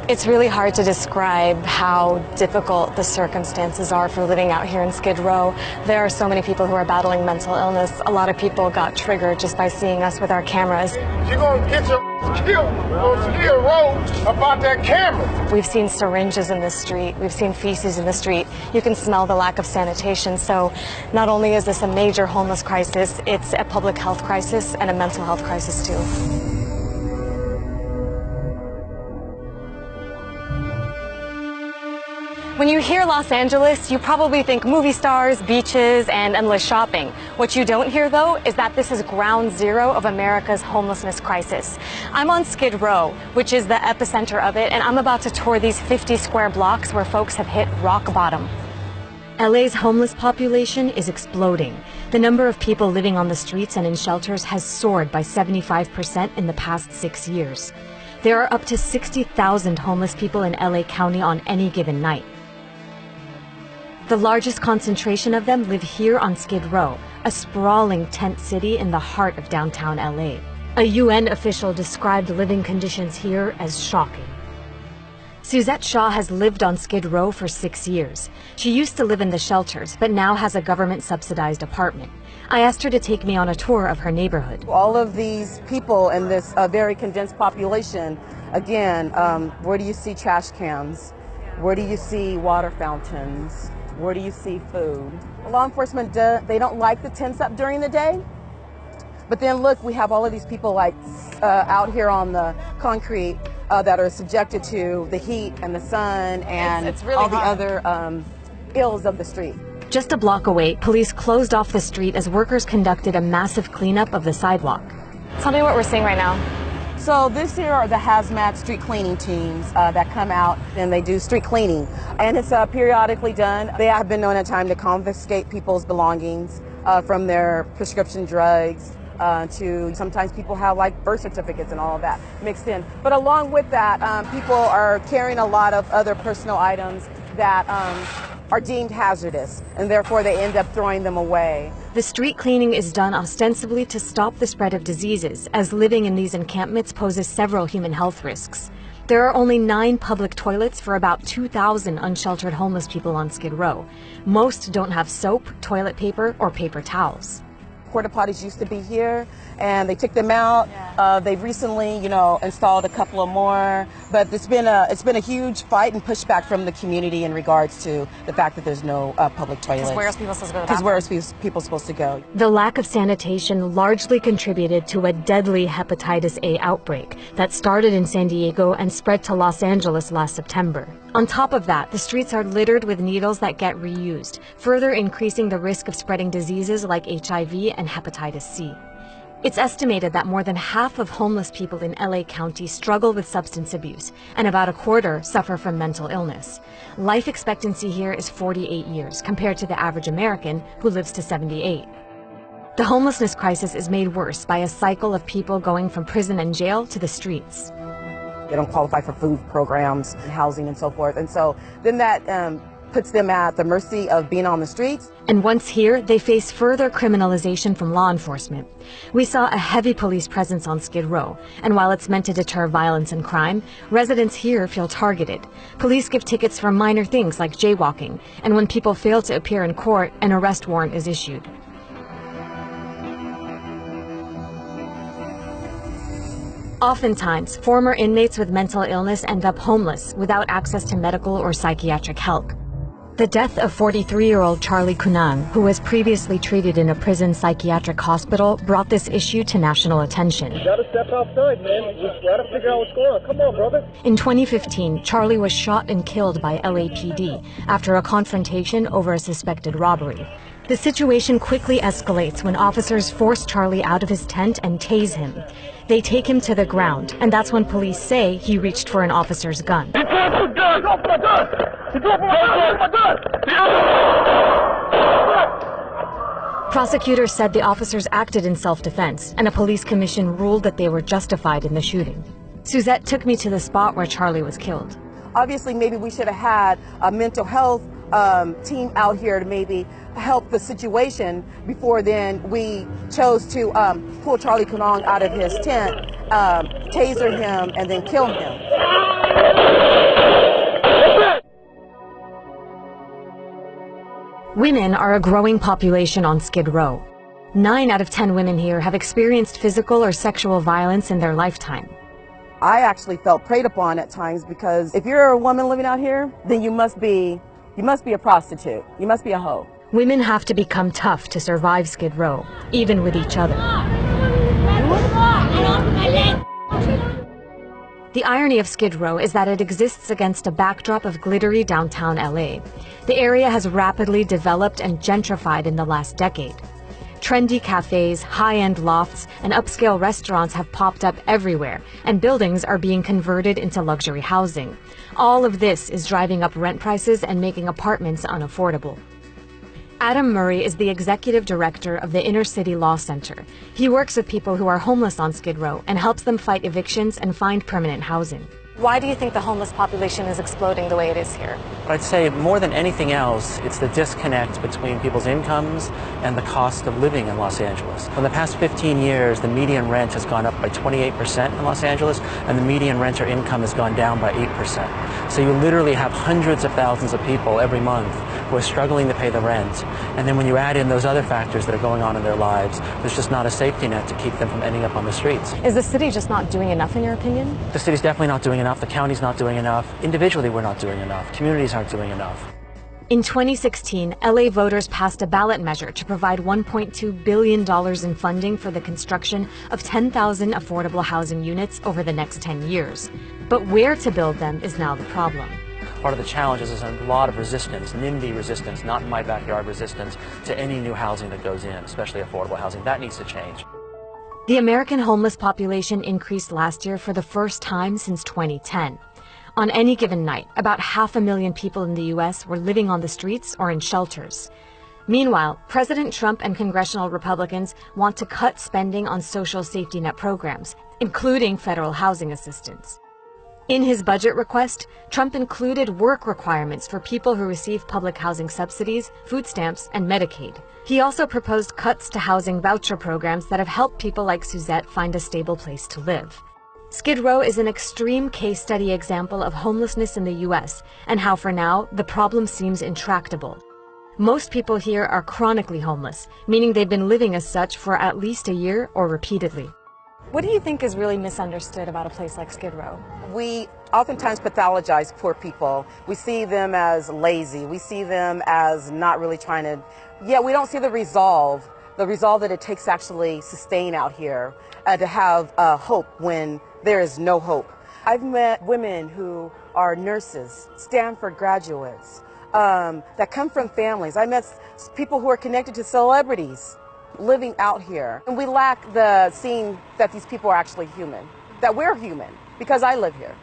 It's really hard to describe how difficult the circumstances are for living out here in Skid Row. There are so many people who are battling mental illness. A lot of people got triggered just by seeing us with our cameras. You're gonna get your killed on Skid Row about that camera. We've seen syringes in the street. We've seen feces in the street. You can smell the lack of sanitation. So not only is this a major homeless crisis, it's a public health crisis and a mental health crisis too. When you hear Los Angeles, you probably think movie stars, beaches, and endless shopping. What you don't hear, though, is that this is ground zero of America's homelessness crisis. I'm on Skid Row, which is the epicenter of it, and I'm about to tour these 50 square blocks where folks have hit rock bottom. LA's homeless population is exploding. The number of people living on the streets and in shelters has soared by 75% in the past 6 years. There are up to 60,000 homeless people in LA County on any given night. The largest concentration of them live here on Skid Row, a sprawling tent city in the heart of downtown LA. A UN official described living conditions here as shocking. Suzette Shaw has lived on Skid Row for 6 years. She used to live in the shelters, but now has a government-subsidized apartment. I asked her to take me on a tour of her neighborhood. All of these people in this very condensed population, again, where do you see trash cans? Where do you see water fountains? Where do you see food? Law enforcement, they don't like the tents up during the day. But then look, we have all of these people like out here on the concrete that are subjected to the heat and the sun and it's really all the other ills of the street. Just a block away, police closed off the street as workers conducted a massive cleanup of the sidewalk. Tell me what we're seeing right now. So this here are the hazmat street cleaning teams that come out and they do street cleaning. And it's periodically done. They have been known at time to confiscate people's belongings from their prescription drugs to sometimes people have like birth certificates and all of that mixed in. But along with that, people are carrying a lot of other personal items that are deemed hazardous, and therefore they end up throwing them away. The street cleaning is done ostensibly to stop the spread of diseases, as living in these encampments poses several human health risks. There are only 9 public toilets for about 2,000 unsheltered homeless people on Skid Row. Most don't have soap, toilet paper, or paper towels. Porta potties used to be here, and they took them out. They've recently, installed a couple of more. But it's been a huge fight and pushback from the community in regards to the fact that there's no public toilets. Because where else people supposed to go? Because where else people supposed to go? The lack of sanitation largely contributed to a deadly hepatitis A outbreak that started in San Diego and spread to Los Angeles last September. On top of that, the streets are littered with needles that get reused, further increasing the risk of spreading diseases like HIV and hepatitis C. It's estimated that more than half of homeless people in LA County struggle with substance abuse, and about a quarter suffer from mental illness. Life expectancy here is 48 years, compared to the average American, who lives to 78. The homelessness crisis is made worse by a cycle of people going from prison and jail to the streets. They don't qualify for food programs, housing, and so forth. And so then that puts them at the mercy of being on the streets. And once here, they face further criminalization from law enforcement. We saw a heavy police presence on Skid Row, and while it's meant to deter violence and crime, residents here feel targeted. Police give tickets for minor things like jaywalking, and when people fail to appear in court, an arrest warrant is issued. Oftentimes, former inmates with mental illness end up homeless without access to medical or psychiatric help. The death of 43-year-old Charlie Kunang, who was previously treated in a prison psychiatric hospital, brought this issue to national attention. You gotta step outside, man. We gotta figure out what's going on. Come on, brother. In 2015, Charlie was shot and killed by LAPD after a confrontation over a suspected robbery. The situation quickly escalates when officers force Charlie out of his tent and tase him. They take him to the ground, and that's when police say he reached for an officer's gun. He dropped my gun! He dropped my gun! He dropped my gun! Prosecutors said the officers acted in self-defense, and a police commission ruled that they were justified in the shooting. Suzette took me to the spot where Charlie was killed. Obviously, maybe we should have had a mental health team out here to maybe help the situation before then we chose to pull Charlie Kunang out of his tent, taser him, and then kill him. Women are a growing population on Skid Row. 9 out of 10 women here have experienced physical or sexual violence in their lifetime. I actually felt preyed upon at times because if you're a woman living out here, then you must be a prostitute. You must be a hoe. Women have to become tough to survive Skid Row, even with each other. The irony of Skid Row is that it exists against a backdrop of glittery downtown LA. The area has rapidly developed and gentrified in the last decade. Trendy cafes, high-end lofts, and upscale restaurants have popped up everywhere, and buildings are being converted into luxury housing. All of this is driving up rent prices and making apartments unaffordable. Adam Murray is the executive director of the Inner City Law Center. He works with people who are homeless on Skid Row and helps them fight evictions and find permanent housing. Why do you think the homeless population is exploding the way it is here? I'd say more than anything else, it's the disconnect between people's incomes and the cost of living in Los Angeles. In the past 15 years, the median rent has gone up by 28% in Los Angeles, and the median renter income has gone down by 8%. So you literally have hundreds of thousands of people every month who are struggling to pay the rent. And then when you add in those other factors that are going on in their lives, there's just not a safety net to keep them from ending up on the streets. Is the city just not doing enough, in your opinion? The city's definitely not doing enough. The county's not doing enough. Individually, we're not doing enough. Communities aren't doing enough. In 2016, LA voters passed a ballot measure to provide $1.2 billion in funding for the construction of 10,000 affordable housing units over the next 10 years. But where to build them is now the problem. Part of the challenge is there's a lot of resistance, NIMBY resistance, not in my backyard resistance, to any new housing that goes in, especially affordable housing. That needs to change. The American homeless population increased last year for the first time since 2010. On any given night, about 500,000 people in the U.S. were living on the streets or in shelters. Meanwhile, President Trump and congressional Republicans want to cut spending on social safety net programs, including federal housing assistance. In his budget request, Trump included work requirements for people who receive public housing subsidies, food stamps, and Medicaid. He also proposed cuts to housing voucher programs that have helped people like Suzette find a stable place to live. Skid Row is an extreme case study example of homelessness in the U.S. and how, for now, the problem seems intractable. Most people here are chronically homeless, meaning they've been living as such for at least a year or repeatedly. What do you think is really misunderstood about a place like Skid Row? We oftentimes pathologize poor people. We see them as lazy. We see them as not really trying to, we don't see the resolve that it takes to actually sustain out here, to have hope when there is no hope. I've met women who are nurses, Stanford graduates, that come from families. I met people who are connected to celebrities living out here. And we lack the seeing that these people are actually human, that we're human, because I live here.